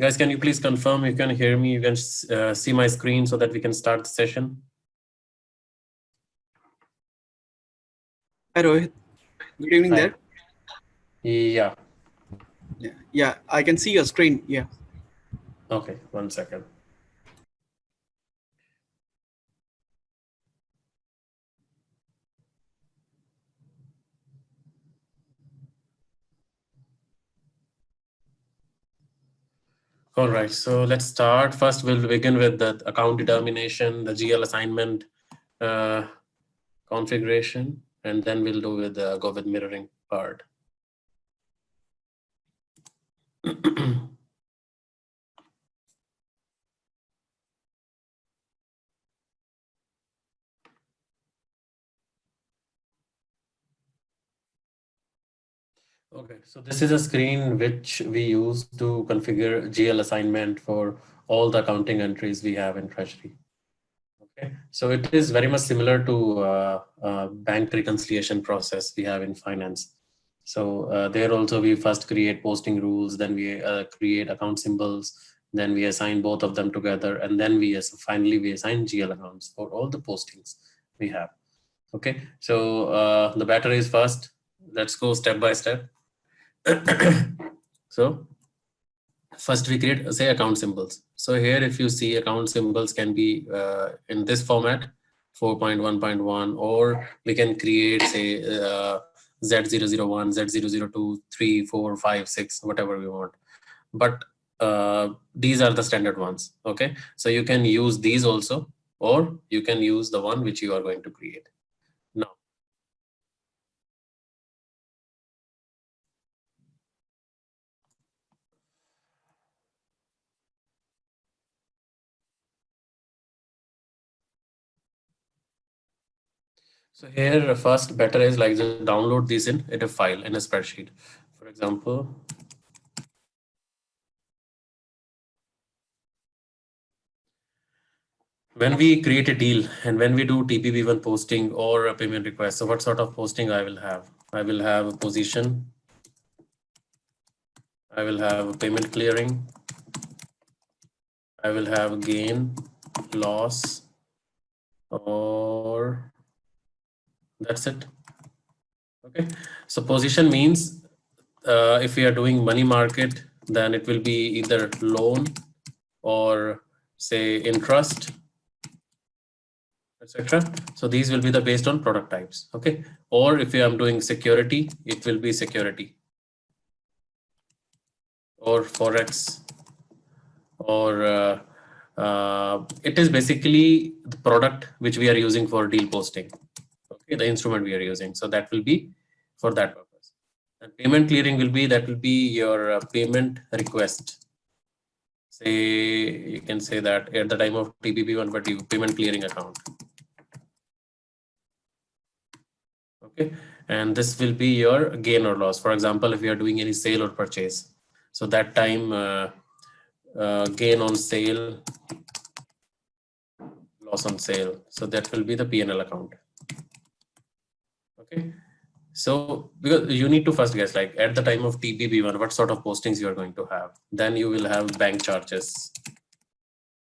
Guys, can you please confirm you can hear me? You can see my screen so that we can start the session. Hi Rohit, good evening Hi. there. Yeah. Yeah, I can see your screen. Yeah. Okay, 1 second. All right, so let's start. First, we'll begin with the account determination, the GL assignment configuration, and then we'll do with go with mirroring part. Okay, so this is a screen which we use to configure GL assignment for all the accounting entries we have in Treasury. Okay, so it is very much similar to bank reconciliation process we have in finance. So there also we first create posting rules, then we create account symbols, then we assign both of them together, and then finally we assign GL accounts for all the postings we have. Okay, so the better is first. Let's go step by step. So first we create, say, account symbols. So here, if you see, account symbols can be in this format, 4.1.1, or we can create, say, Z001, Z002, 3, 4, 5, 6, whatever we want. But these are the standard ones. Okay, so you can use these also, or you can use the one which you are going to create. Now, so here, first better is like just download these in a file, in a spreadsheet. For example, when we create a deal and when we do TPB1 posting or a payment request, so what sort of posting I will have? I will have a position. I will have payment clearing. I will have gain, loss, or that's it. Okay, so position means if we are doing money market, then it will be either loan or say interest, etc. So these will be the based on product types. Okay, or if I am doing security, it will be security or forex, or it is basically the product which we are using for deal posting. Okay, the instrument we are using, so that will be for that purpose. And payment clearing will be, that will be your payment request. Say, you can say that at the time of TPP1, but you payment clearing account. Okay, and this will be your gain or loss. For example, if you are doing any sale or purchase, so that time gain on sale, loss on sale, so that will be the P&L account. Okay, so because you need to first guess, like at the time of TPP1, what sort of postings you are going to have. Then you will have bank charges.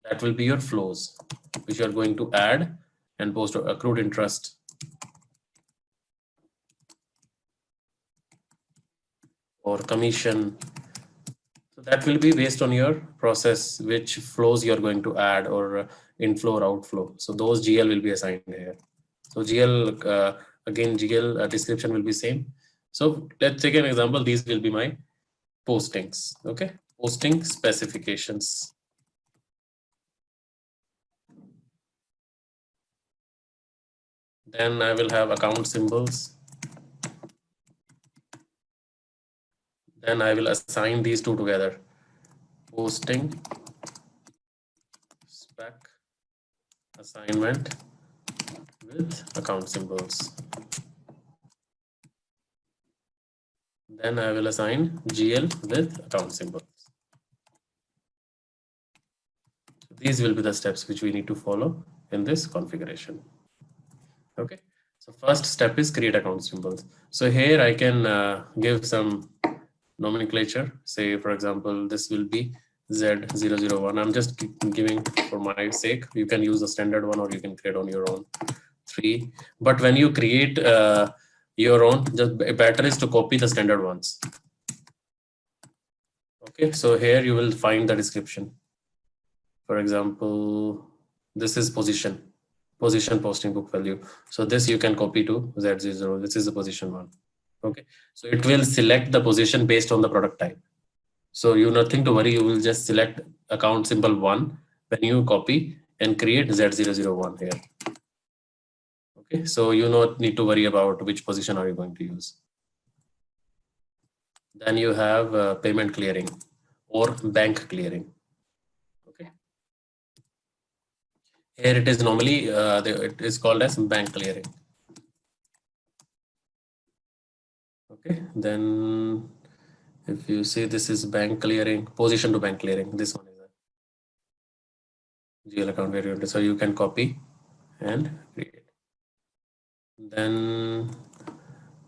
That will be your flows, which you are going to add and post accrued interest. Or commission. So that will be based on your process, which flows you're going to add, or inflow or outflow. So those GL will be assigned here. So GL, again, GL description will be same. So let's take an example. These will be my postings. Okay, posting specifications. Then I will have account symbols. Then I will assign these two together. Posting spec assignment with account symbols. Then I will assign GL with account symbols. These will be the steps which we need to follow in this configuration. Okay, so first step is create account symbols. So here I can give some nomenclature. Say, for example, this will be Z001. I'm just giving for my sake. You can use the standard one or you can create on your own 3. But when you create your own, just better is to copy the standard ones. Okay, so here you will find the description. For example, this is position posting book value. So this you can copy to Z0. This is the position one. Okay, so it will select the position based on the product type. So you nothing to worry. You will just select account symbol 1 when you copy and create Z001 here. Okay, so you not need to worry about which position are you going to use. Then you have payment clearing or bank clearing. Okay, here it is normally it is called as bank clearing. Okay, then if you see this is bank clearing, position to bank clearing, this one is a GL account variable. So you can copy and create. Then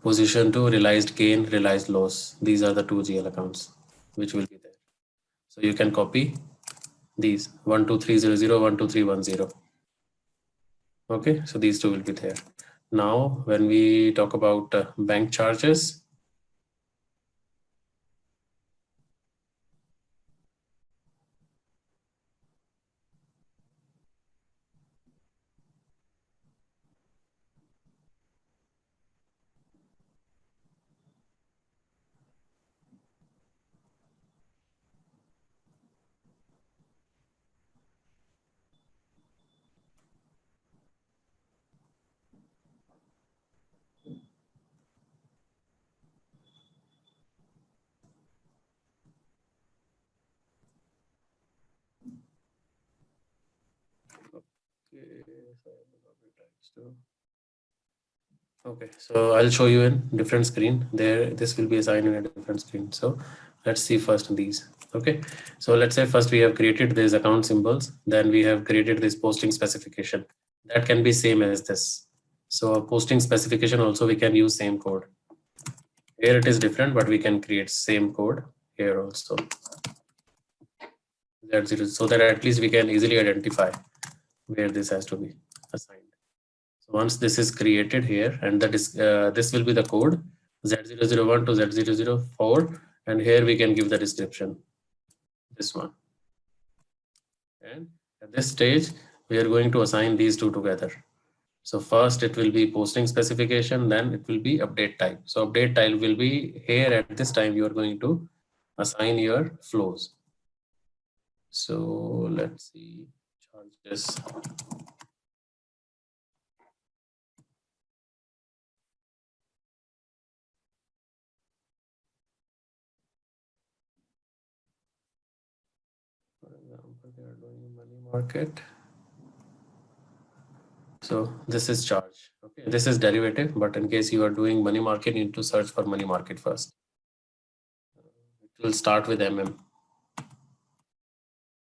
position to realized gain, realized loss. These are the two GL accounts which will be there. So you can copy these 12300, 12310. Okay, so these two will be there. Now, when we talk about bank charges, okay, so I'll show you in different screen. There, this will be assigned in a different screen. So let's see first these. Okay, so let's say first we have created these account symbols. Then we have created this posting specification. That can be same as this. So posting specification also we can use same code. Here it is different, but we can create same code here also. That's it. So that at least we can easily identify where this has to be assigned. So once this is created here, and that is this will be the code Z001 to Z004, and here we can give the description, this one. And at this stage, we are going to assign these two together. So first it will be posting specification, then it will be update type. So update type will be here at this time you are going to assign your flows. So let's see charges. For example, they are doing money market. So this is charge. Okay, this is derivative, but in case you are doing money market, you need to search for money market first. It will start with MM.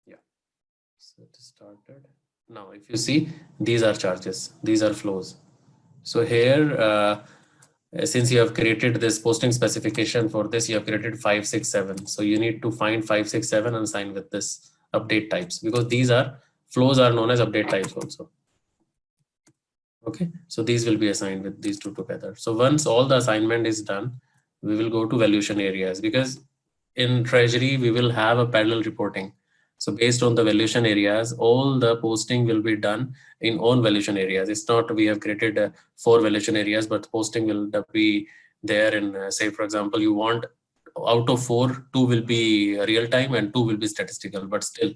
Yeah, so it started. Now, if you see, these are charges, these are flows. So here, since you have created this posting specification for this, you have created 5, 6, 7. So you need to find 5, 6, 7 and assign with this update types, because these are flows are known as update types also. Okay, so these will be assigned with these two together. So once all the assignment is done, we will go to valuation areas, because in Treasury, we will have a parallel reporting. So based on the valuation areas, all the posting will be done in own valuation areas. It's not we have created 4 valuation areas, but posting will be there in, say, for example, you want out of 4, 2 will be real time and 2 will be statistical, but still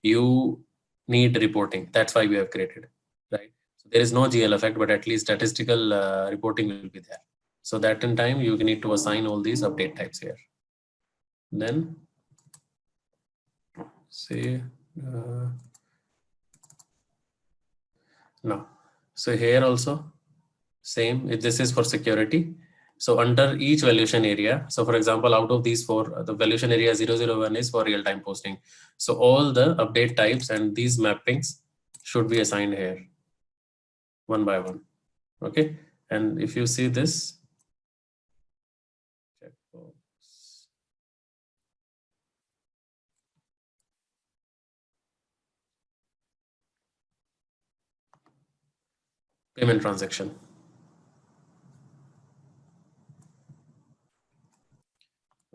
you need reporting. That's why we have created, right? So there is no GL effect, but at least statistical reporting will be there. So that in time, you need to assign all these update types here. Then say no. So here also same. If this is for security. So under each valuation area, so for example, out of these 4, the valuation area 001 is for real-time posting. So all the update types and these mappings should be assigned here one by one. Okay. And if you see this, checkbox. payment transaction.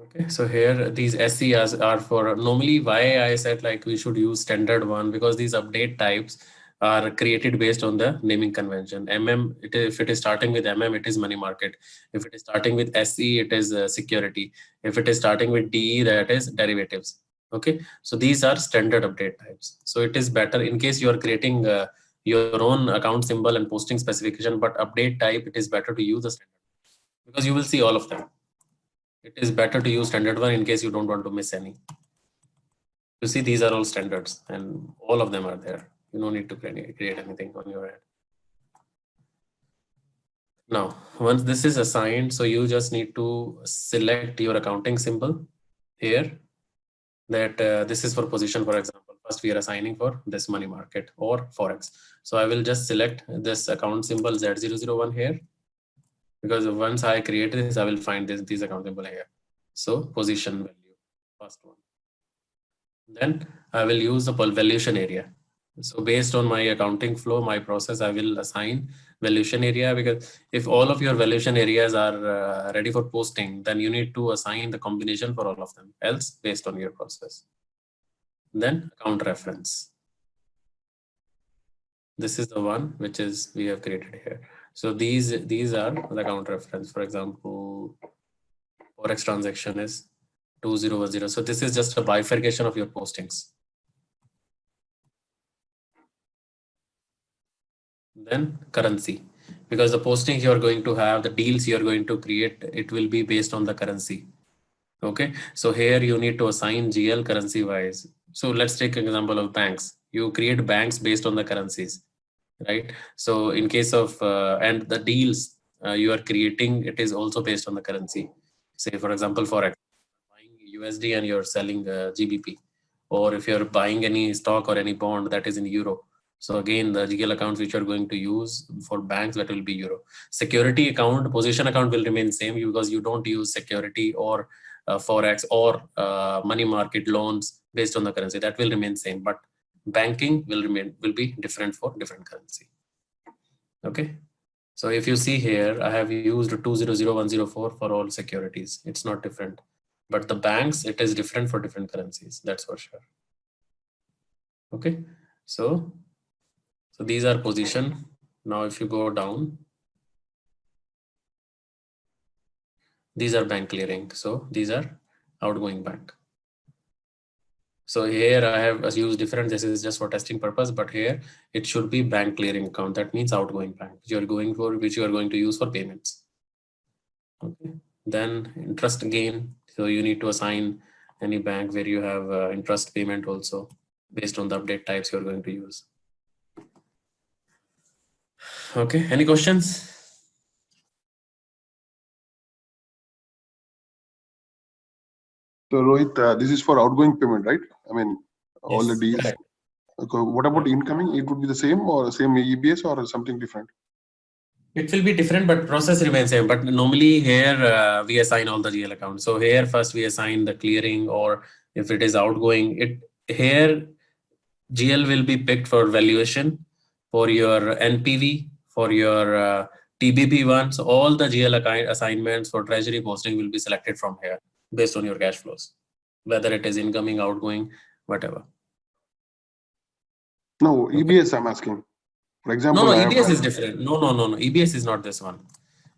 Okay, so here these SCRs are for normally why I said like we should use standard one, because these update types are created based on the naming convention. If it is starting with it is money market. If it is starting with SE, it is security. If it is starting with DE, that is derivatives. Okay, so these are standard update types. So it is better in case you are creating your own account symbol and posting specification, but update type, it is better to use the standard because you will see all of them. It is better to use standard one in case you don't want to miss any. You see, these are all standards and all of them are there. You don't need to create anything on your end. Now, once this is assigned, so you just need to select your accounting symbol here, that this is for position, for example. First, we are assigning for this money market or Forex. So I will just select this account symbol Z001 here, because once I create this, I will find this account symbol here. So position value, first one. Then I will use the valuation area. So based on my accounting flow, my process, I will assign valuation area, because if all of your valuation areas are ready for posting, then you need to assign the combination for all of them, else based on your process. Then account reference. This is the one which is we have created here. So these are the account reference. For example, Forex transaction is 2010. So this is just a bifurcation of your postings. Then currency, because the postings you are going to have, the deals you are going to create, it will be based on the currency. Okay, so here you need to assign GL currency wise. So let's take an example of banks. You create banks based on the currencies, right? So in case of and the deals you are creating, it is also based on the currency. Say for example, Forex, buying USD and you're selling GBP, or if you're buying any stock or any bond that is in euro. So again, the GL accounts which you're going to use for banks, that will be euro. Security account, position account will remain same, because you don't use security or Forex or money market loans based on the currency. That will remain same, but banking will be different for different currency. Okay. So if you see here, I have used 200104 for all securities. It's not different, but the banks, it is different for different currencies. That's for sure. Okay. So these are position. Now, if you go down, these are bank clearing. So these are outgoing bank. So here I have used different, this is just for testing purpose, but here it should be bank clearing account. That means outgoing bank, which you are going to use for payments. Okay. Then interest gain. So you need to assign any bank where you have interest payment also based on the update types you're going to use. Okay. Any questions? So Rohit, this is for outgoing payment, right? I mean, all the Yes, deals. correct. Okay, what about incoming? It would be the same or same EBS or something different? It will be different, but process remains same. But normally here we assign all the GL accounts. So here first we assign the clearing, or if it is outgoing, here GL will be picked for valuation, for your NPV, for your TBP ones. All the GL assignments for treasury posting will be selected from here based on your cash flows, whether it is incoming, outgoing, whatever. No, EBS I'm asking. For example, No, I have EBS is different. No. EBS is not this one.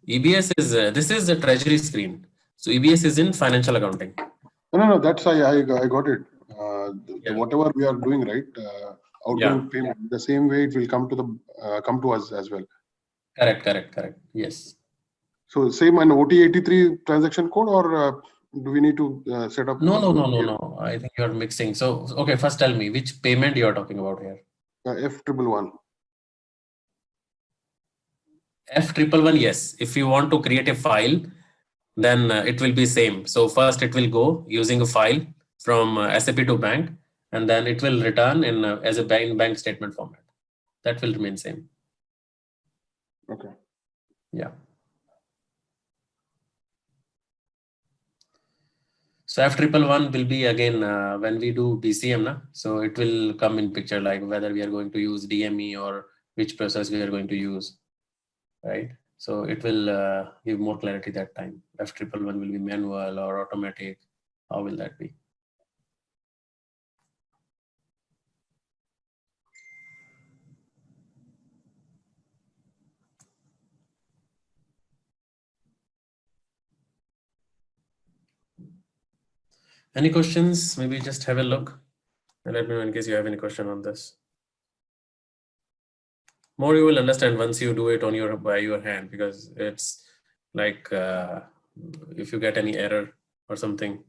EBS is, this is the treasury screen. So EBS is in financial accounting. no. That's I got it. Yeah. Whatever we are doing, right? Outgoing Yeah. payment, the same way it will come to us as well. Correct. Yes. So same an OT83 transaction code, or do we need to set up? No. I think you're mixing. So, okay, first tell me which payment you're talking about here. F111. F111, yes. If you want to create a file, then it will be same. So first it will go using a file from SAP to bank, and then it will return in as a bank statement format. That will remain same. Okay. Yeah. So F111 will be again when we do BCM, na? So it will come in picture, like whether we are going to use DME or which process we are going to use. right? So it will give more clarity that time. F111 will be manual or automatic. How will that be? Any questions? Maybe just have a look and let me know in case you have any question on this. More you will understand once you do it on your by your hand, because it's like if you get any error or something,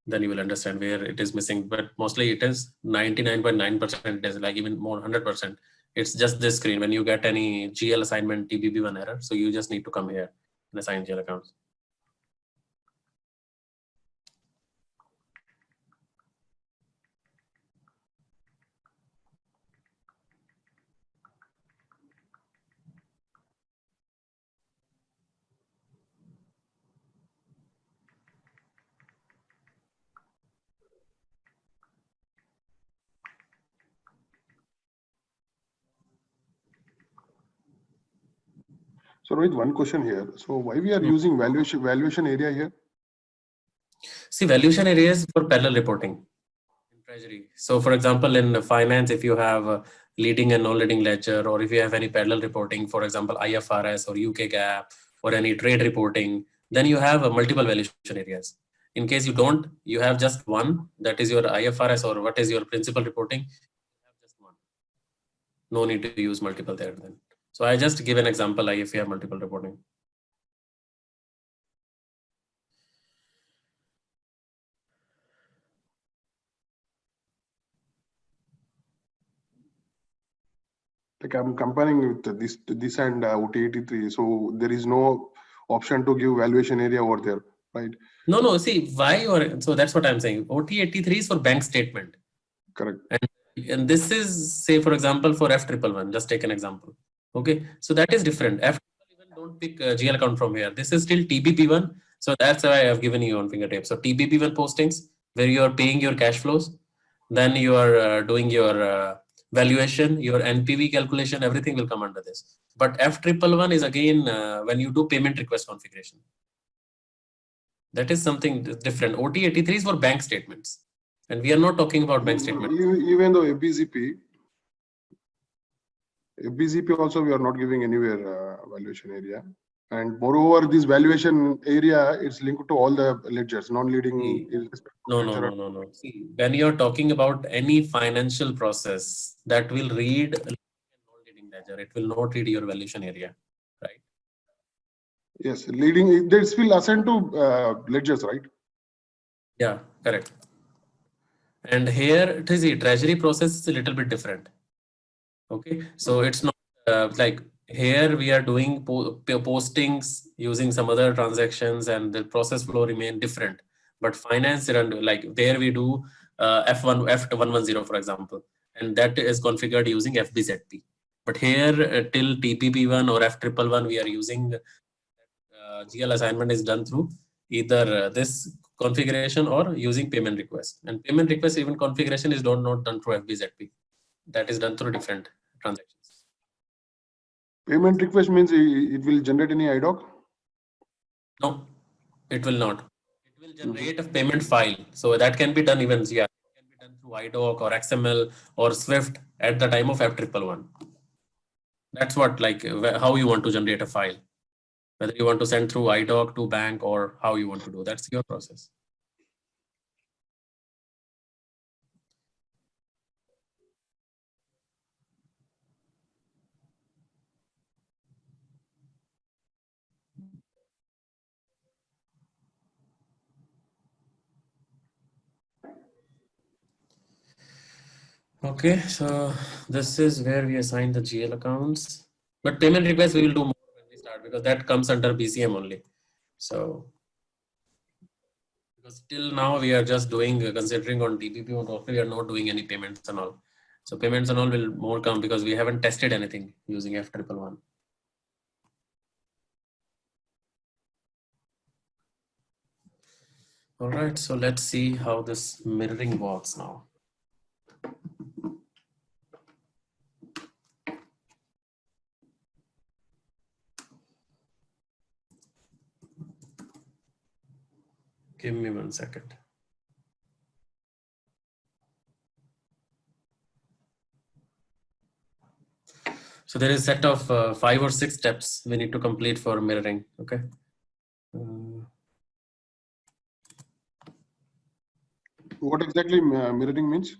then you will understand where it is missing. But mostly it is 99.9% is like even more 100%. It's just this screen when you get any GL assignment TBB1 error. So you just need to come here and assign GL accounts. So Rohit, one question here. So why we are using valuation area here? See, valuation areas for parallel reporting in Treasury. So for example, in finance, if you have a leading and non-leading ledger, or if you have any parallel reporting, for example, IFRS or UK GAAP or any trade reporting, then you have multiple valuation areas. In case you don't, you have just one, that is your IFRS or what is your principal reporting, you have just one. No need to use multiple there then. So I just give an example, like if you have multiple reporting. Like I'm comparing with this and OT83. So there is no option to give valuation area over there, right? No, see why, or so that's what I'm saying. OT83 is for bank statement. Correct. And this is, say, for example, for F111, just take an example. Okay, so that is different. F111 don't pick GL account from here. This is still TBP1. So that's why I've given you on fingertip. So TBP1 postings, where you are paying your cash flows, then you are doing your valuation, your NPV calculation, everything will come under this. But F111 is again when you do payment request configuration. That is something different. OT83 is for bank statements. And we are not talking about bank statements. Even though FBZP also we are not giving anywhere valuation area. And moreover, this valuation area is linked to all the ledgers, non-leading. No. See, when you're talking about any financial process, that will read non-leading ledger. It will not read your valuation area, right? Yes, leading. This will assign to ledgers, right? Yeah, correct. And here it is the treasury process is a little bit different. Okay, so it's not like here we are doing postings using some other transactions and the process flow remain different. But finance, like there we do F110, for example, and that is configured using FBZP. But here till TPP1 or F111, we are using GL assignment is done through either this configuration or using payment request. And payment request even configuration is not done through FBZP. That is done through different transactions. Payment request means it will generate any IDOC? No, it will not. It will generate a payment file. So that can be done even, yeah, it can be done through IDOC or XML or Swift at the time of F111. That's what, like, how you want to generate a file. Whether you want to send through IDOC to bank or how you want to do, that's your process. Okay, so this is where we assign the GL accounts. But payment request we will do more when we start, because that comes under BCM only. So because till now we are just doing considering on TPP, we are not doing any payments and all. So payments and all will more come because we haven't tested anything using F111. All right, so let's see how this mirroring works now. Give me 1 second. So there is a set of 5 or 6 steps we need to complete for mirroring. Okay. What exactly mirroring means?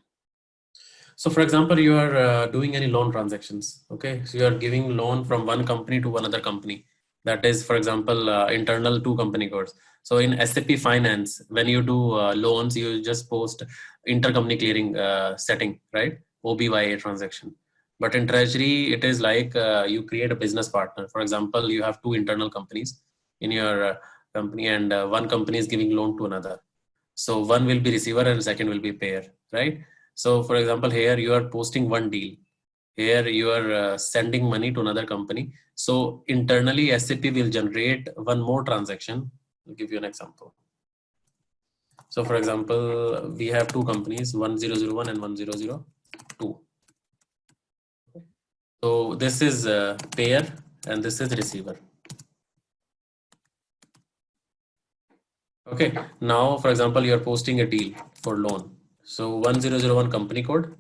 So for example, you are doing any loan transactions. Okay. So you are giving loan from one company to another company. That is, for example, internal two company codes. So in SAP Finance, when you do loans, you just post intercompany clearing setting, right? OBYA transaction. But in Treasury, it is like you create a business partner. For example, you have two internal companies in your company, and one company is giving loan to another. So one will be receiver and second will be payer, right? So for example, here you are posting one deal. Here you are sending money to another company. So internally, SAP will generate one more transaction. I'll give you an example. So for example, we have two companies, 1001 and 1002. So this is payer and this is receiver. Okay, now for example, you are posting a deal for loan. So 1001 company code,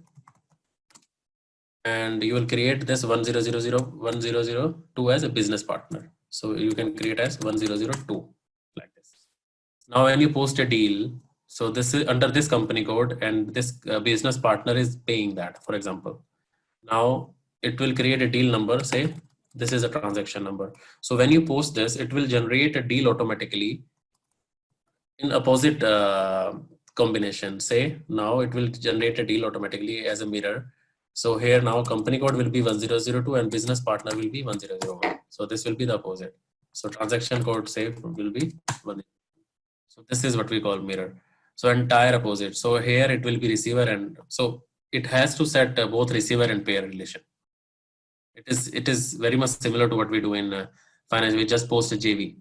and you will create this 1002 as a business partner. So you can create as 1002 like this. Now when you post a deal, so this is under this company code, and this business partner is paying that, for example. Now it will create a deal number, say this is a transaction number. So when you post this, it will generate a deal automatically in opposite combination. Say now it will generate a deal automatically as a mirror. So here now company code will be 1002 and business partner will be 1001. So this will be the opposite. So transaction code say will be 1. So this is what we call mirror. So entire opposite. So here it will be receiver, and so it has to set both receiver and payer relation. It is very much similar to what we do in finance. We just post a JV.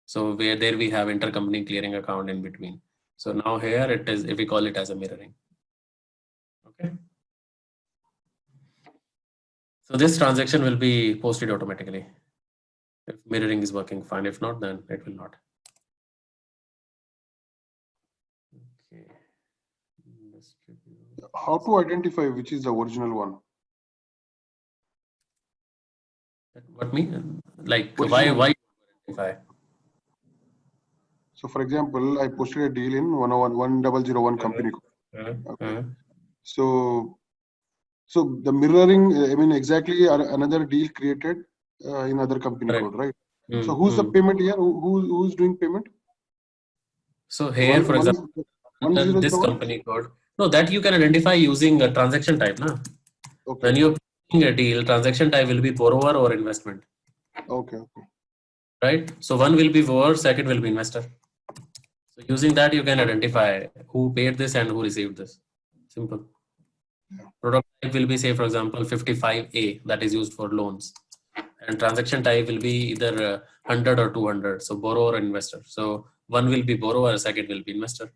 So where there we have intercompany clearing account in between. So now here it is, if we call it as a mirroring. Okay. So this transaction will be posted automatically if mirroring is working fine. If not, then it will not. Okay. How to identify which is the original one? What mean? Like Original. why identify? So for example, I posted a deal in 1001 company. Okay. So the mirroring, I mean, exactly another deal created in other company code, right? So who's the payment here? Who's doing payment? So here, for example, under this company code, no, that you can identify using a transaction type, na? Okay. When you're paying a deal, transaction type will be borrower or investment. Okay, okay. Right? So one will be borrower, second will be investor. So using that, you can identify who paid this and who received this. Simple. Yeah. Product type will be, say, for example, 55A, that is used for loans. And transaction type will be either 100 or 200. So borrower or investor. So one will be borrower, second will be investor.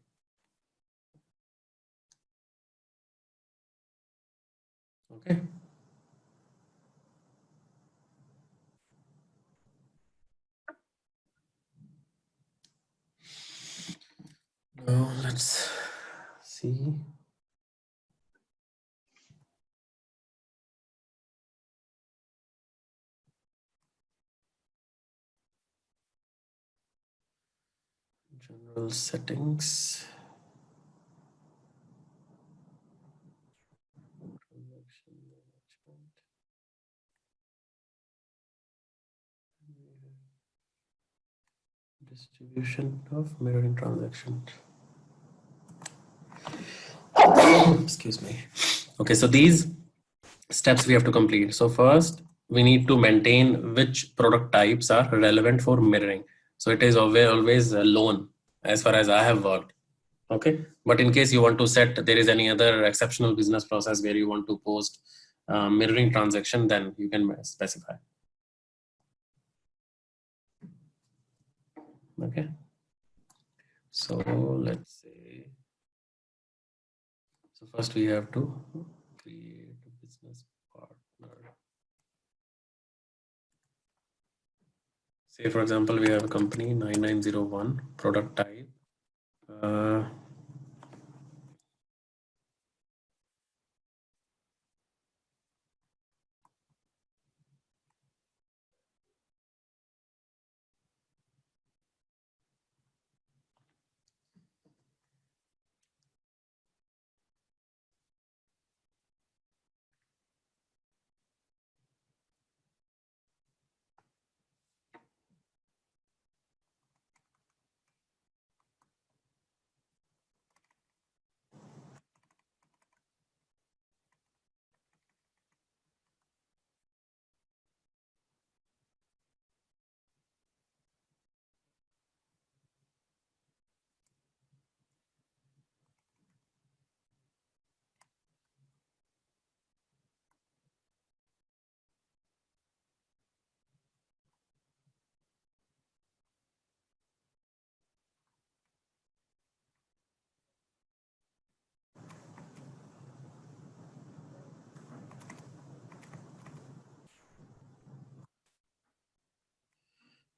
Okay. Now let's see. General settings. Transaction management. Distribution of mirroring transactions. Excuse me. Okay, so these steps we have to complete. So first, we need to maintain which product types are relevant for mirroring. So it is always a loan as far as I have worked. Okay, but in case you want to set, there is any other exceptional business process where you want to post mirroring transaction, then you can specify. Okay, so let's say, so first we have to create a business partner. Say for example, we have a company 9901 product type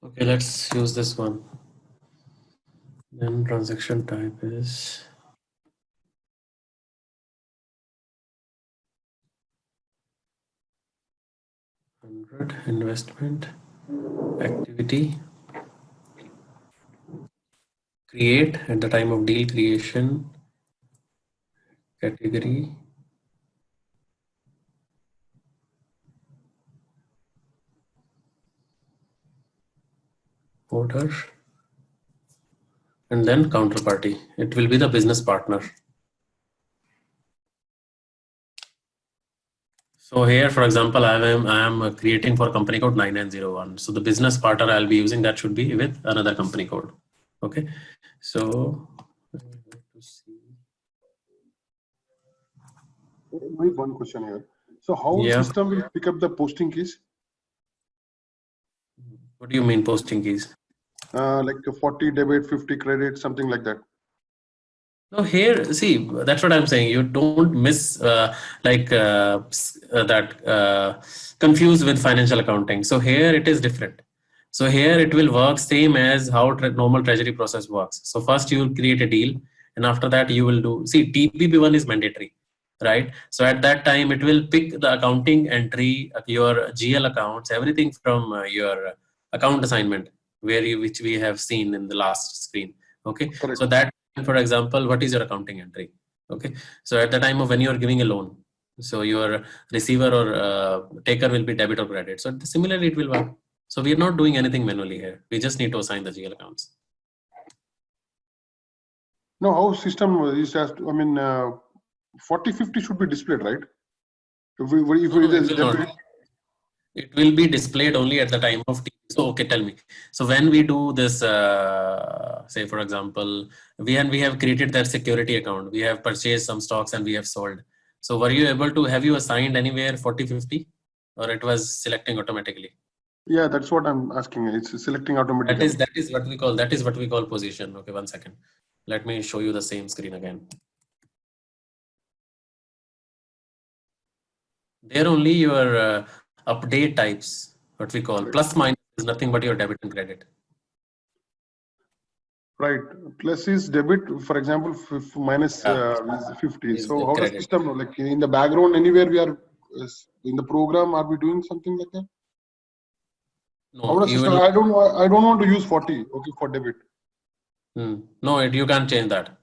Okay, let's use this one. Then transaction type is investment activity, create at the time of deal creation, category, order, and then counterparty. It will be the business partner. So here, for example, I am creating for company code 9901. So the business partner I'll be using, that should be with another company code. Okay. So to see. One question here. So how Yeah. system will pick up the posting keys? What do you mean posting keys? Like 40 debit, 50 credit, something like that. No, here, see, that's what I'm saying. You don't miss confused with financial accounting. So here it is different. So here it will work same as how normal treasury process works. So first you will create a deal, and after that you will do, see, TPP1 is mandatory, right? So at that time it will pick the accounting entry, your GL accounts, everything from your account assignment, which we have seen in the last screen. Okay. Correct. So that, for example, what is your accounting entry? Okay. So at the time of when you are giving a loan, so your receiver or taker will be debit or credit. So similarly, it will work. So we are not doing anything manually here. We just need to assign the GL accounts. No, how system is just, I mean, 40, 50 should be displayed, right? If it is debit. It will be displayed only at the time of T. So, okay, tell me. So when we do this, say for example, we have created that security account. We have purchased some stocks and we have sold. So were you able to, have you assigned anywhere 40, 50, or it was selecting automatically? Yeah, that's what I'm asking. It's selecting automatically. That is what we call position. Okay, 1 second. Let me show you the same screen again. There only your update types, what we call plus minus is nothing but your debit and credit. Right. Plus is debit, for example, minus 50. So how does system, like in the background, anywhere we are in the program, are we doing something like that? No, I don't want to use 40, okay, for debit. No, you can't change that.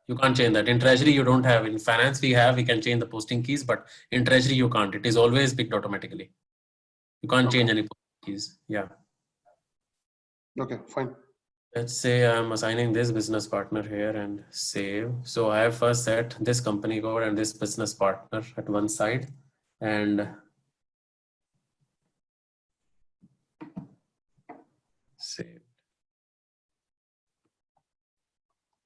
You can't change that. In treasury, you don't have. In finance, we can change the posting keys, but in treasury, you can't. It is always picked automatically. You can't change any posting keys. Yeah. Okay, fine. Let's say I'm assigning this business partner here and save. So I have first set this company code and this business partner at one side, and save.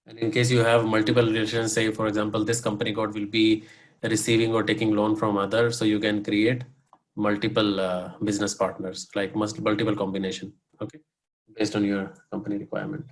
And in case you have multiple relations, say for example, this company code will be receiving or taking loan from others, so you can create multiple business partners, like multiple combination, okay, based on your company requirement.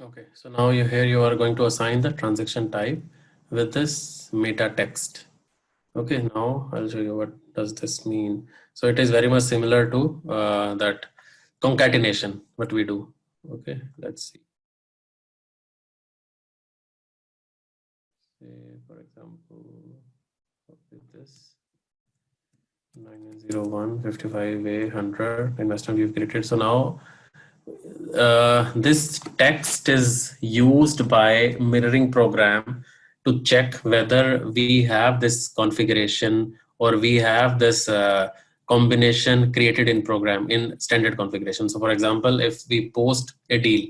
Okay, so now you are going to assign the transaction type with this meta text. Okay, now I'll show you what does this mean. So it is very much similar to that concatenation, what we do. Okay, let's see. Say, for example, with this 9901 55A 100 investment we've created. So now this text is used by mirroring program to check whether we have this configuration or we have this combination created in program in standard configuration. So for example, if we post a deal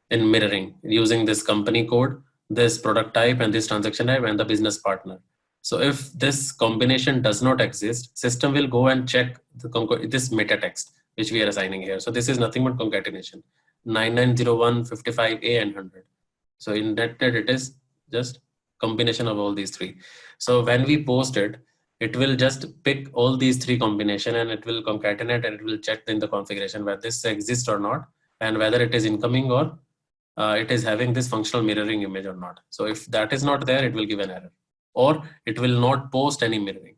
in mirroring using this company code, this product type and this transaction type and the business partner. So if this combination does not exist, system will go and check this meta text which we are assigning here. So this is nothing but concatenation. 9901 55A and 100. So in that it is just combination of all these three. So when we post it, it will just pick all these three combination and it will concatenate and it will check in the configuration whether this exists or not and whether it is incoming or it is having this functional mirroring image or not. So if that is not there, it will give an error or it will not post any mirroring.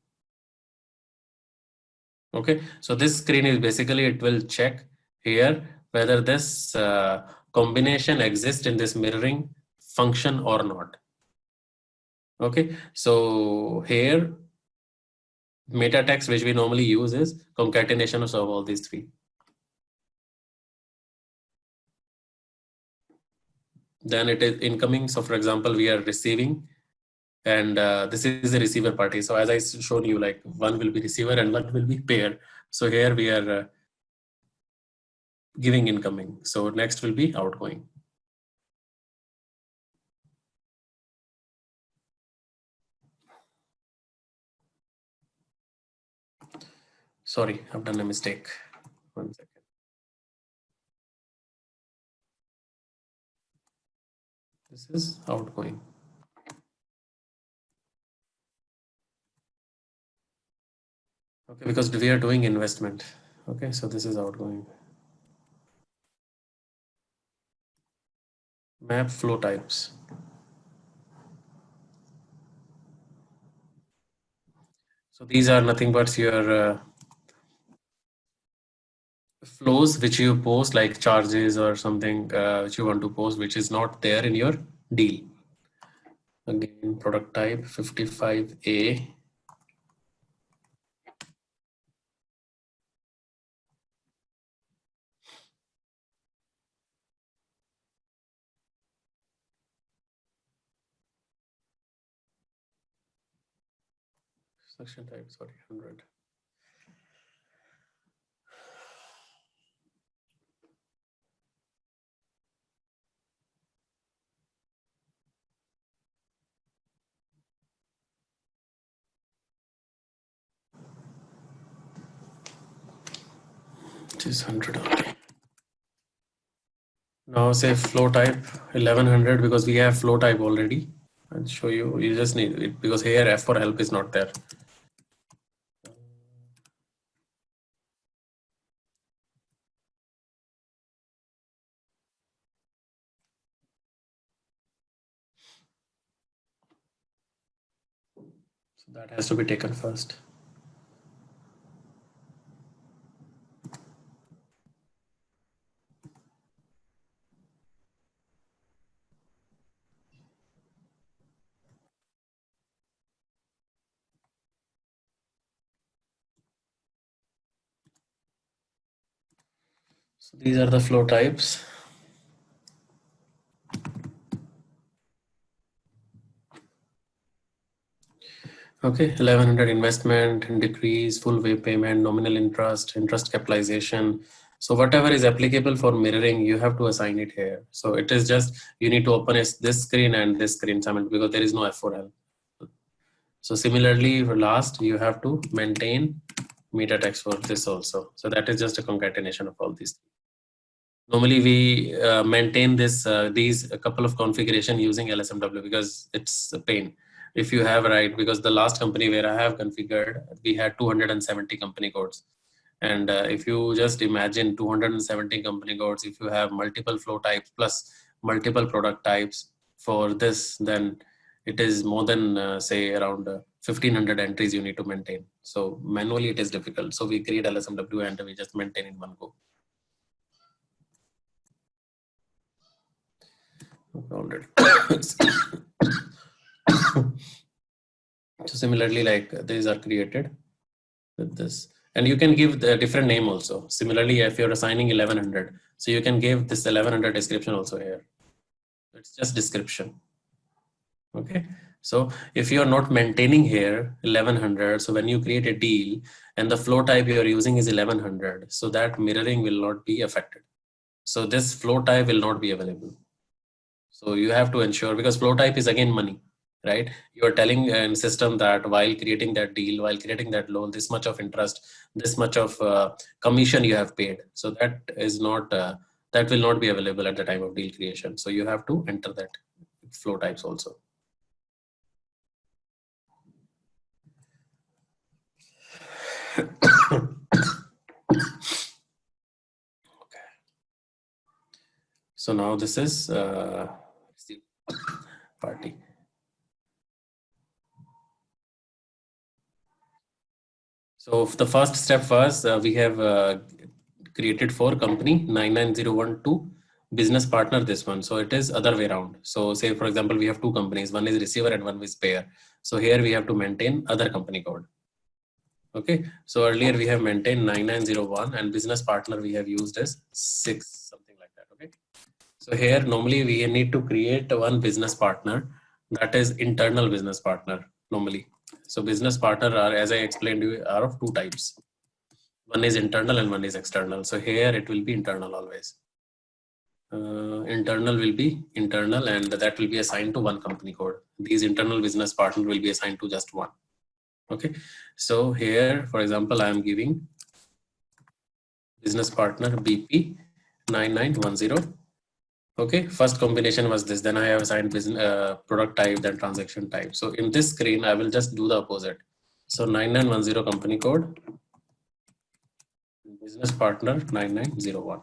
Okay, so this screen is basically, it will check here whether this combination exists in this mirroring function or not. Okay, so here meta text which we normally use is concatenation of all these three. Then it is incoming. So for example, we are receiving and this is the receiver party. So as I shown you, like one will be receiver and one will be pair. So here we are giving incoming. So next will be outgoing. Sorry, I've done a mistake. 1 second. This is outgoing. Okay, because we are doing investment. Okay, so this is outgoing. Map flow types. So these are nothing but your flows which you post, like charges or something which you want to post, which is not there in your deal. Again, product type 55A. Section type, sorry, 100. It is 100 only. Now say flow type 1100 because we have flow type already. I'll show you. You just need it because here F for help is not there. So that has to be taken first. So these are the flow types. Okay, 1100 investment, decrease, full way payment, nominal interest, interest capitalization. So whatever is applicable for mirroring, you have to assign it here. So it is just, you need to open this screen and this screen because there is no F4L. So similarly for last, you have to maintain meta text for this also. So that is just a concatenation of all these. Normally we maintain these a couple of configuration using LSMW because it's a pain. If you have because the last company where I have configured, we had 270 company codes. And if you just imagine 270 company codes, if you have multiple flow types plus multiple product types for this, then it is more than say around 1500 entries you need to maintain. So manually it is difficult. So we create LSMW and we just maintain in one go. Already. So similarly, like these are created with this, and you can give the different name also. Similarly, if you're assigning 1100, so you can give this 1100 description also here. It's just description. Okay. So if you are not maintaining here 1100, so when you create a deal and the flow type you are using is 1100, so that mirroring will not be affected. So this flow type will not be available. So you have to ensure, because flow type is again money, right? You are telling a system that while creating that deal, while creating that loan, this much of interest, this much of commission you have paid. So that is not, that will not be available at the time of deal creation. So you have to enter that flow types also. Okay. So now this is party. So the first step was we have created for company 99012 business partner this one. So it is other way around. So say for example we have two companies, one is receiver and one is payer. So here we have to maintain other company code. Okay, so earlier we have maintained 9901 and business partner we have used as 6, something like that. Okay, so here normally we need to create one business partner, that is internal business partner normally. So business partner are, as I explained to you, are of two types. One is internal and one is external. So here it will be internal always. Internal will be internal and that will be assigned to one company code. These internal business partner will be assigned to just one. Okay, so here for example I am giving business partner BP 9910. Okay, first combination was this, then I have assigned business product type, then transaction type. So in this screen I will just do the opposite. So 9910 company code, business partner 9901.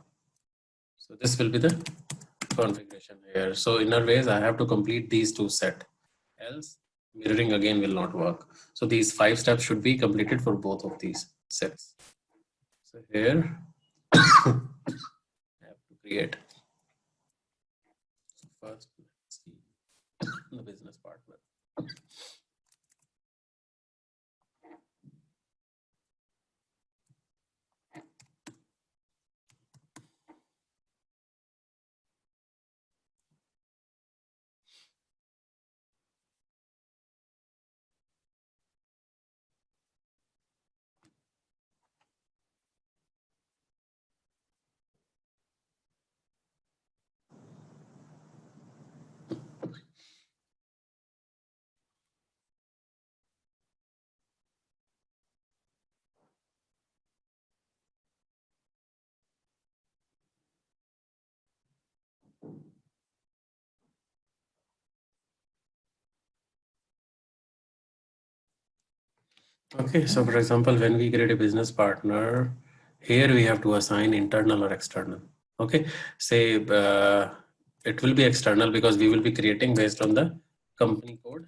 So this will be the configuration here. So in other ways I have to complete these two set, else mirroring again will not work. So these 5 steps should be completed for both of these sets. So here I have to create first, let's see, the business partner. Okay, so for example, when we create a business partner, here we have to assign internal or external. Okay, say it will be external because we will be creating based on the company code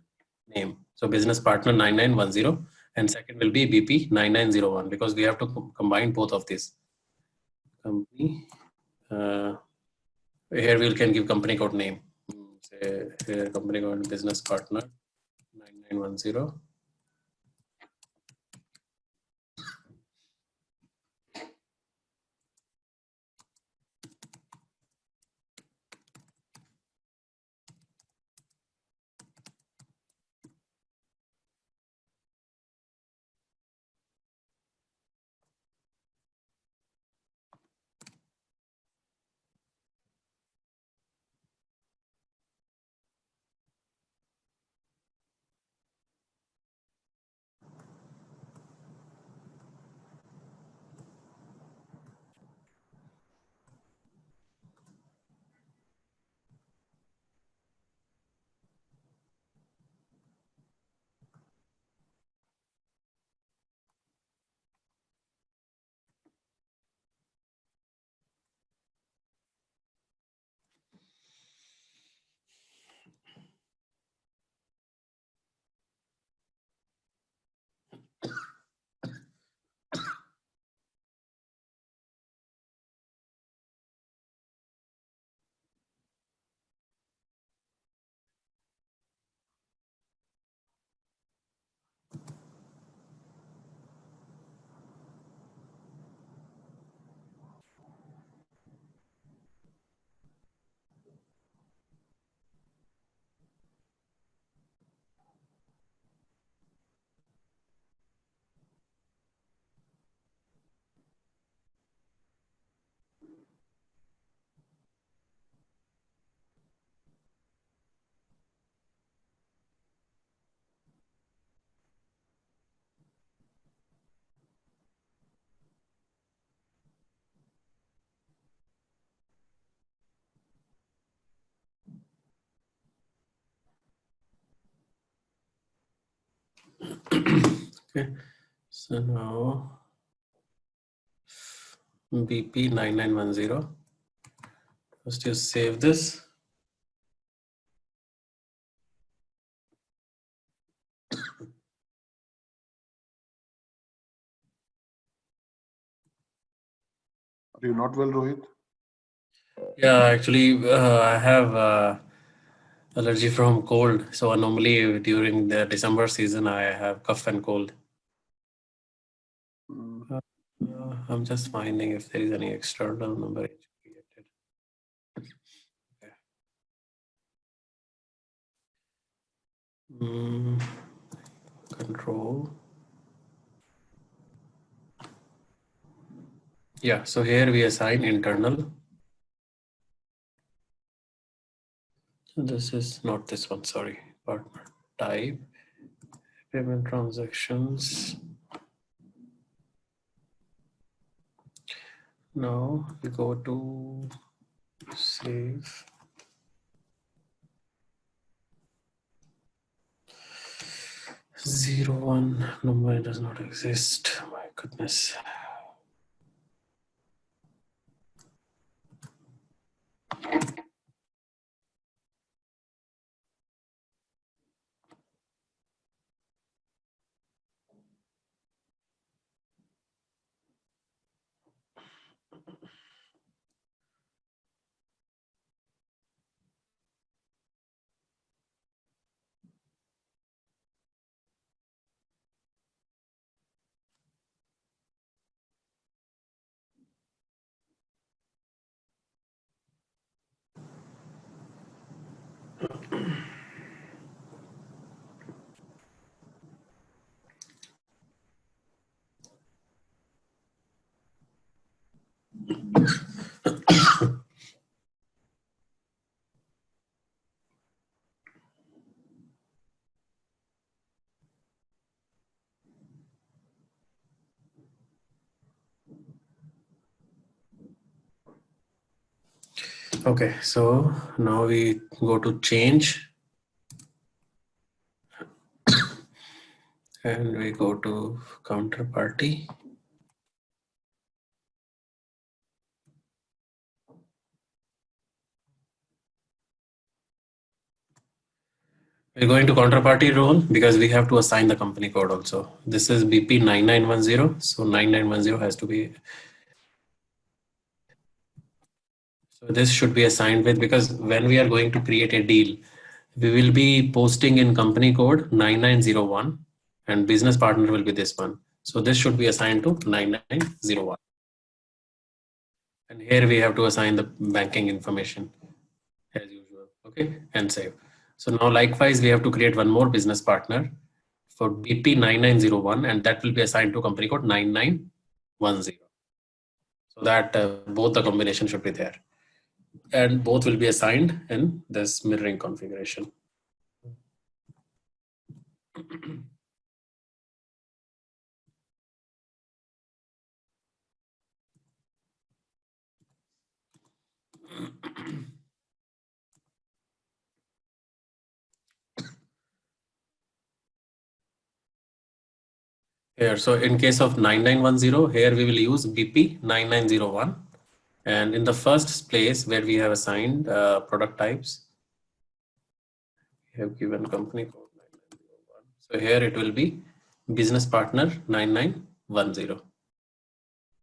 name. So business partner 9910 and second will be BP 9901 because we have to combine both of these. Company, here we can give company code name. Say here company code business partner 9910. Okay, so now BP 9910. First you save this. Are you not well, Rohit? Yeah, actually, I have allergy from cold. So normally during the December season, I have cough and cold. I'm just finding if there is any external number created. Okay. Control. Yeah, so here we assign internal. So this is not this one, sorry. Partner type, payment transactions. Now we go to save. Zero one number does not exist. My goodness. Okay, so now we go to change and we go to counterparty. We're going to counterparty role because we have to assign the company code also. This is BP 9910, so 9910 has to be. So this should be assigned with, because when we are going to create a deal, we will be posting in company code 9901 and business partner will be this one. So this should be assigned to 9901. And here we have to assign the banking information as usual. Okay, and save. So now likewise, we have to create one more business partner for BP 9901 and that will be assigned to company code 9910. So that both the combination should be there. And both will be assigned in this mirroring configuration. Here, so in case of 9910, here we will use BP 9901. And in the first place where we have assigned product types, we have given company code 9901. So here it will be business partner 9910.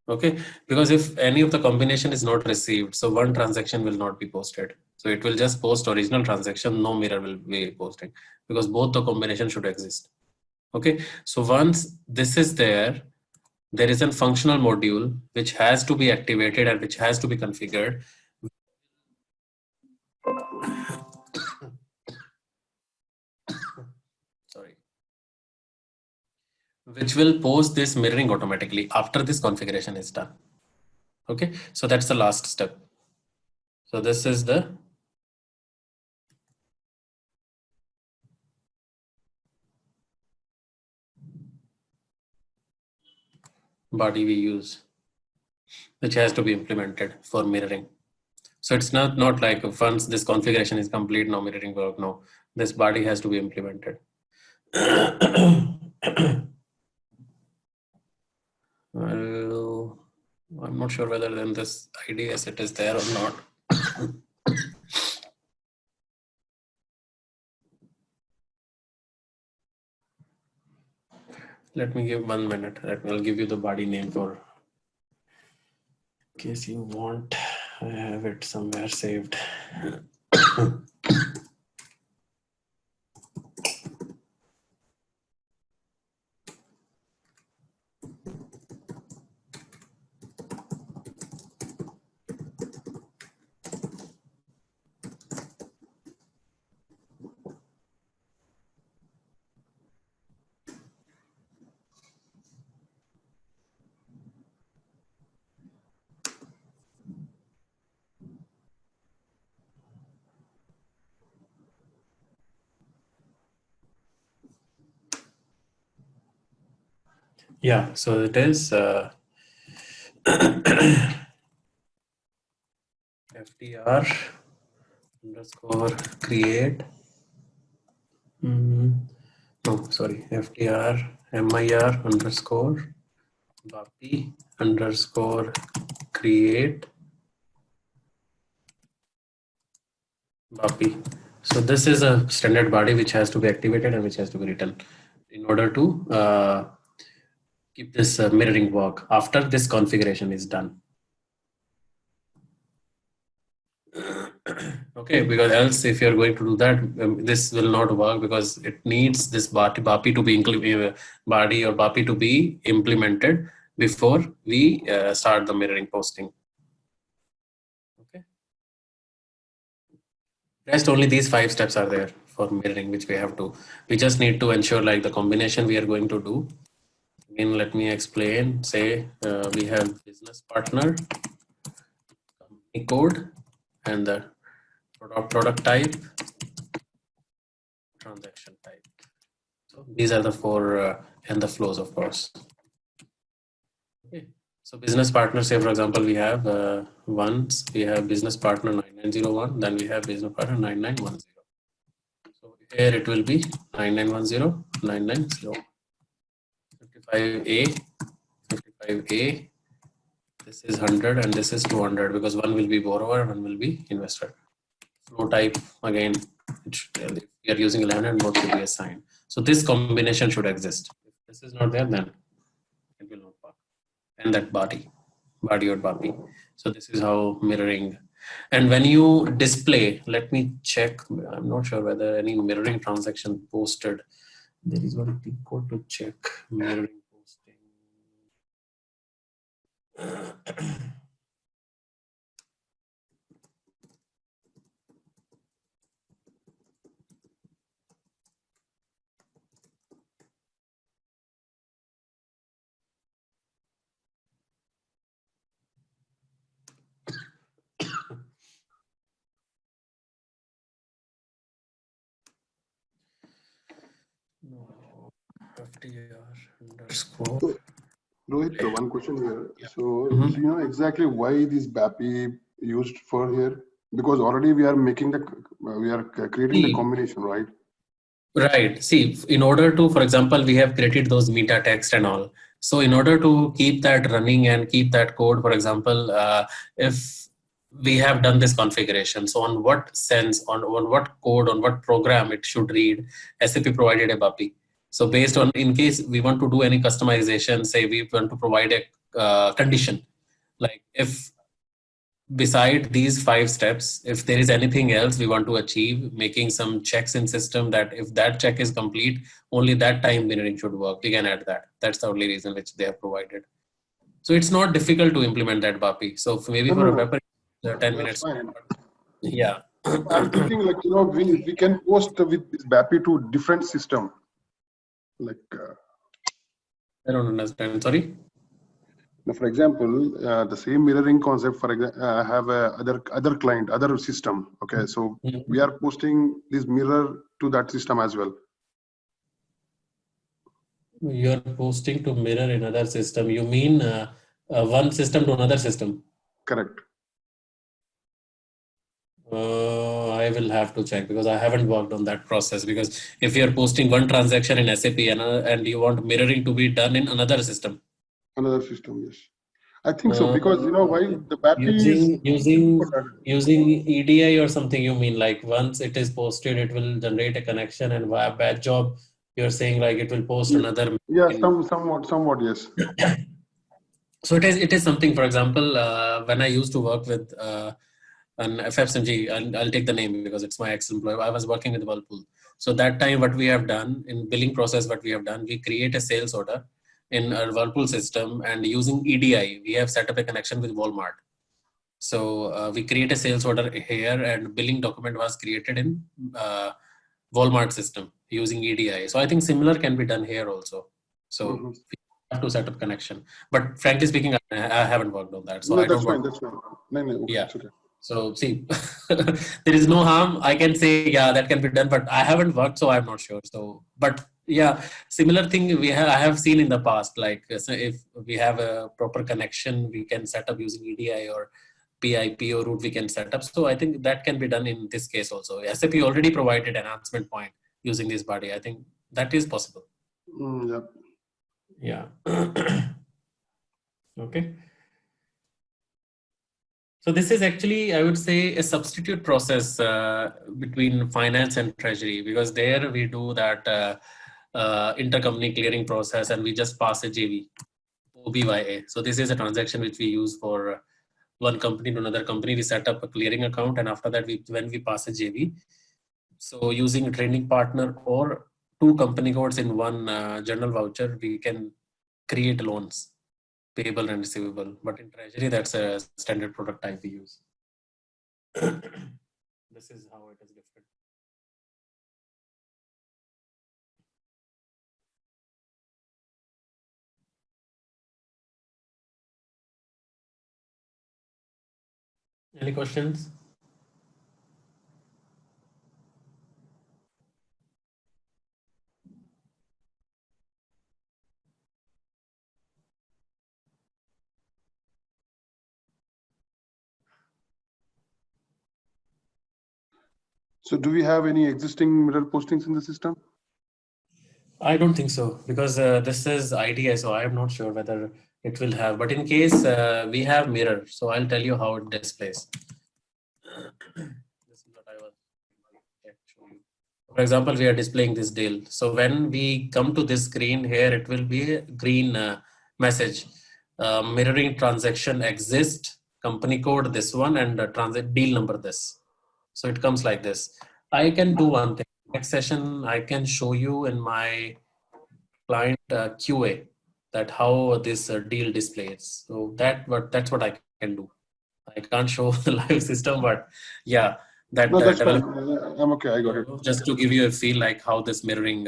Okay, because if any of the combination is not received, so one transaction will not be posted. So it will just post original transaction, no mirror will be posting because both the combination should exist. Okay, so once this is there is a functional module which has to be activated and which has to be configured. Sorry. Which will post this mirroring automatically after this configuration is done. Okay, so that's the last step. So this is the body we use, which has to be implemented for mirroring. So it's not like once this configuration is complete, no mirroring work. No, this body has to be implemented. I'm not sure whether then this ID asset is there or not. Let me give 1 minute. I'll give you the body name for in case you want. I have it somewhere saved. Yeah, so it is FTR underscore create. No, sorry, FTR MIR underscore BAPI underscore create BAPI. So this is a standard body which has to be activated and which has to be written in order to keep this mirroring work after this configuration is done. Okay, because else if you're going to do that, this will not work because it needs this BAPI to be body or BAPI to be implemented before we start the mirroring posting. Okay. Rest only these 5 steps are there for mirroring, which we just need to ensure like the combination we are going to do. Again, let me explain. Say we have business partner, company code, and the product type, transaction type. So these are the 4 and the flows, of course. Okay. So business partner, say for example, we have we have business partner 9901, then we have business partner 9910. So here it will be 9910, 990, 55A, 55A. This is 100 and this is 200 because one will be borrower and one will be investor. Flow type again, we are using 1100, both should be assigned. So this combination should exist. If this is not there, then it will not work. And that body or BAPI. So this is how mirroring. And when you display, let me check. I'm not sure whether any mirroring transaction posted. There is one code to check mirroring posting. No, FTR underscore. So, Rohit, one question here. Yeah. So, do you know exactly why this BAPI used for here? Because already we are making creating the combination, right? Right. See, in order to, for example, we have created those meta text and all. So in order to keep that running and keep that code, for example, if we have done this configuration, so on what sense, on what code, on what program it should read, SAP provided a BAPI. So based on, in case we want to do any customization, say we want to provide a condition, like if beside these 5 steps, if there is anything else we want to achieve, making some checks in system that if that check is complete, only that time mirroring should work, we can add that. That's the only reason which they have provided. So it's not difficult to implement that BAPI. So maybe for a web 10 minutes. Fine. Yeah. I'm thinking like, we can post with this BAPI to different system. Like, I don't understand. Sorry. now, for example, the same mirroring concept, for example, I have a other client, other system. Okay, so we are posting this mirror to that system as well. You're posting to mirror another system. You mean one system to another system? Correct. I will have to check because I haven't worked on that process. Because if you're posting one transaction in SAP and you want mirroring to be done in another system, Another system, yes. I think so, because why the battery using EDI or something. You mean like once it is posted, it will generate a connection, and via batch job, you're saying like it will post another. Yeah, somewhat, yes. So it is something. For example, when I used to work with an FFMG, and I'll take the name because it's my ex-employer. I was working with Whirlpool. So that time, what we have done in billing process, what we have done, we create a sales order in our Whirlpool system, and using EDI, we have set up a connection with Walmart. So we create a sales order here, and billing document was created in Walmart system using EDI. So I think similar can be done here also. So we have to set up connection. But frankly speaking, I haven't worked on that. So No, I don't fine. want. That's fine. No, okay, Yeah. it's okay. So see, there is no harm. I can say, yeah, that can be done, but I haven't worked, so I'm not sure. So, but yeah, similar thing I have seen in the past. Like so if we have a proper connection, we can set up using EDI or PIP or route we can set up. So I think that can be done in this case also. SAP already provided enhancement point using this body. I think that is possible. Yeah. Okay. So this is actually, I would say, a substitute process between finance and treasury, because there we do that intercompany clearing process, and we just pass a JV, OBYA. So this is a transaction which we use for one company to another company. We set up a clearing account, and after that, when we pass a JV, so using a trading partner or two company codes in one general voucher, we can create loans, payable and receivable. But in treasury, that's a standard product type we use. This is how it is different. Any questions? So do we have any existing mirror postings in the system? I don't think so, because this is IDI, so I am not sure whether it will have. But in case we have mirror, so I'll tell you how it displays. This is what I was show you. For example, we are displaying this deal. So when we come to this screen here, it will be a green message. Mirroring transaction exists, company code this one, and transit deal number this. So it comes like this. I can do one thing. Next session, I can show you in my client QA that how this deal displays. So that's what I can do. I can't show the live system, but yeah, that No, that's fine. I'm okay. I got it. Just to give you a feel like how this mirroring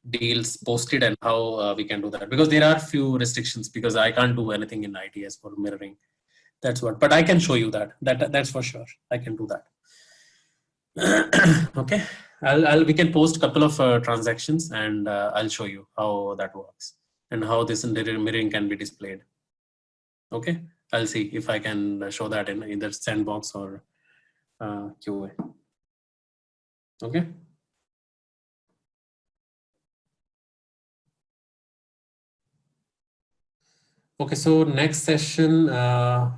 deals posted and how we can do that, because there are few restrictions, because I can't do anything in ITS for mirroring. That's what, but I can show you that's for sure. I can do that. Okay, we can post a couple of transactions, and I'll show you how that works and how this mirroring can be displayed. Okay, I'll see if I can show that in either sandbox or QA. Okay. Okay, so next session,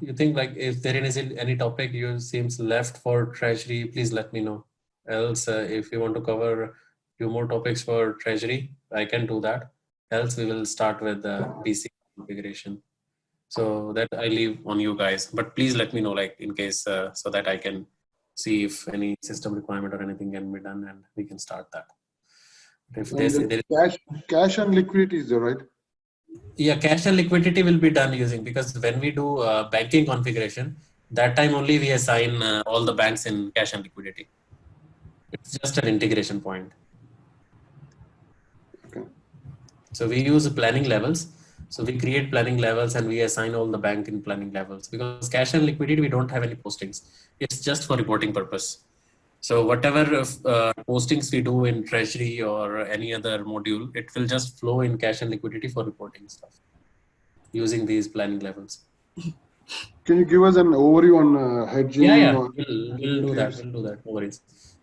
you think like if there is any topic you seems left for treasury, please let me know. Else, if you want to cover few more topics for treasury, I can do that. Else, we will start with the BC configuration. So that I leave on you guys, but please let me know, like in case, so that I can see if any system requirement or anything can be done, and we can start that. If cash and liquidity is there, right? Yeah, cash and liquidity will be done using, because when we do banking configuration, that time only we assign all the banks in cash and liquidity. It's just an integration point. Okay. So we use planning levels. So we create planning levels and we assign all the bank in planning levels, because cash and liquidity, we don't have any postings. It's just for reporting purpose. So whatever postings we do in treasury or any other module, it will just flow in cash and liquidity for reporting stuff using these planning levels. Can you give us an overview on hedging? Yeah, we'll do that. We'll do that. No worries,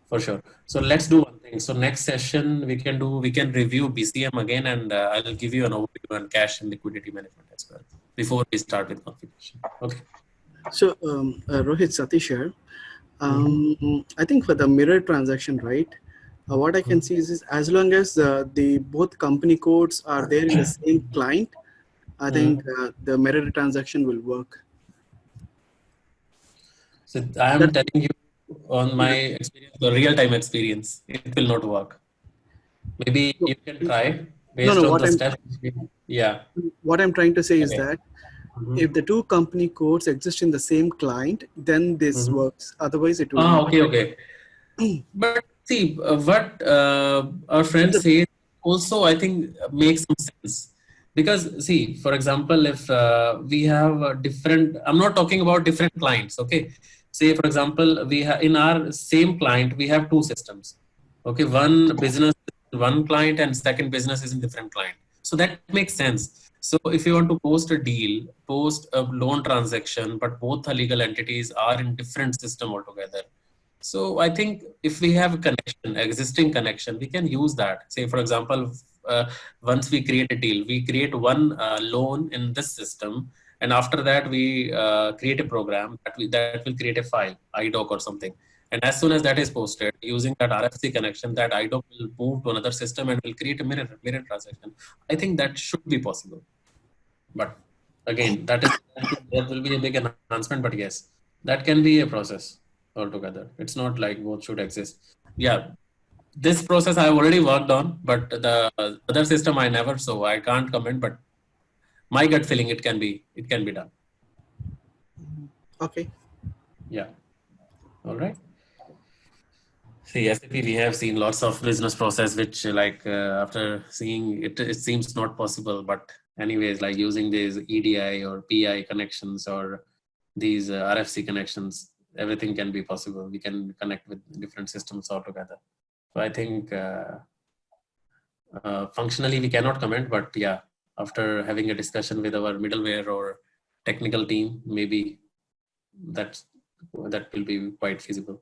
for sure. So let's do one thing. So next session we can review BCM again, and I'll give you an overview on cash and liquidity management as well before we start with configuration. Okay. So Rohit, Satish here. I think for the mirror transaction, right? What I can see is as long as the both company codes are there in the same client, I think the mirror transaction will work. So I am telling you on my experience, the real-time experience, it will not work. Maybe you can try based on the steps. Yeah. What I'm trying to say is Okay. that if the two company codes exist in the same client, then this works. Otherwise, it will not. Okay. But see, what our friend says also, I think, makes some sense. Because see, for example, if we have a different, I'm not talking about different clients, okay? Say, for example, we have in our same client, we have two systems. Okay, one business, one client, and second business is in different client. So that makes sense. So if you want to post a deal, post a loan transaction, but both the legal entities are in different system altogether. So I think if we have a connection, existing connection, we can use that. Say, for example, once we create a deal, we create one loan in this system, and after that we create a program that will create a file, iDoc or something. And as soon as that is posted, using that RFC connection, that iDoc will move to another system and will create a mirror transaction. I think that should be possible. But again, that will be a big enhancement. But yes, that can be a process altogether. It's not like both should exist. Yeah, this process I have already worked on, but the other system I never, so I can't comment. But my gut feeling, it can be done. Okay. Yeah. All right. See, SAP, we have seen lots of business process, which after seeing it, it seems not possible. But anyways, like using these EDI or PI connections or these RFC connections, everything can be possible. We can connect with different systems altogether. So I think functionally we cannot comment, but yeah, after having a discussion with our middleware or technical team, maybe that will be quite feasible.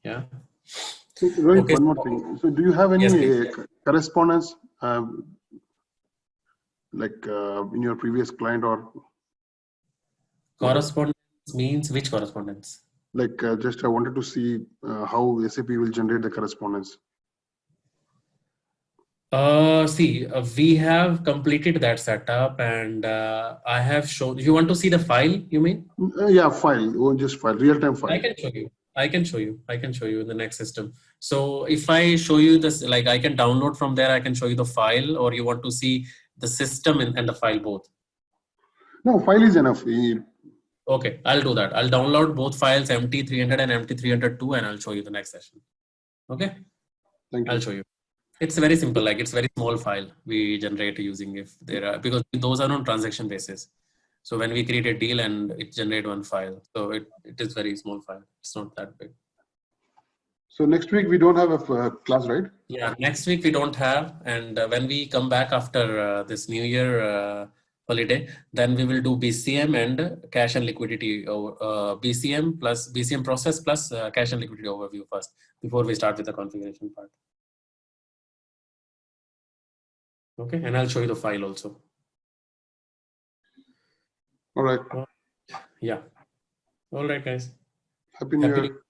Yeah. So, Rohit, okay. One more thing. So, do you have any correspondence, in your previous client or? Correspondence means which correspondence? Just I wanted to see how SAP will generate the correspondence. We have completed that setup, and I have shown. You want to see the file? You mean? Yeah, file. Just file, real-time file. I can show you. I can show you in the next system. So if I show you this, like I can download from there. I can show you the file, or you want to see the system and the file both? No, file is enough. Okay, I'll do that. I'll download both files, MT300 and MT302, and I'll show you the next session. Okay. Thank you. I'll show you. It's very simple, like it's very small file we generate using if there are, because those are on transaction basis. So when we create a deal and it generate one file, so it is very small file. It's not that big. So next week we don't have a class, right? Yeah, next week we don't have, and when we come back after this New Year holiday, then we will do BCM and cash and liquidity, BCM plus BCM process plus cash and liquidity overview first before we start with the configuration part. Okay, and I'll show you the file also. All right. Yeah. All right, guys. Happy New Year.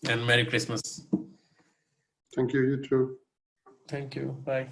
And Merry Christmas. Thank you. You too. Thank you. Bye.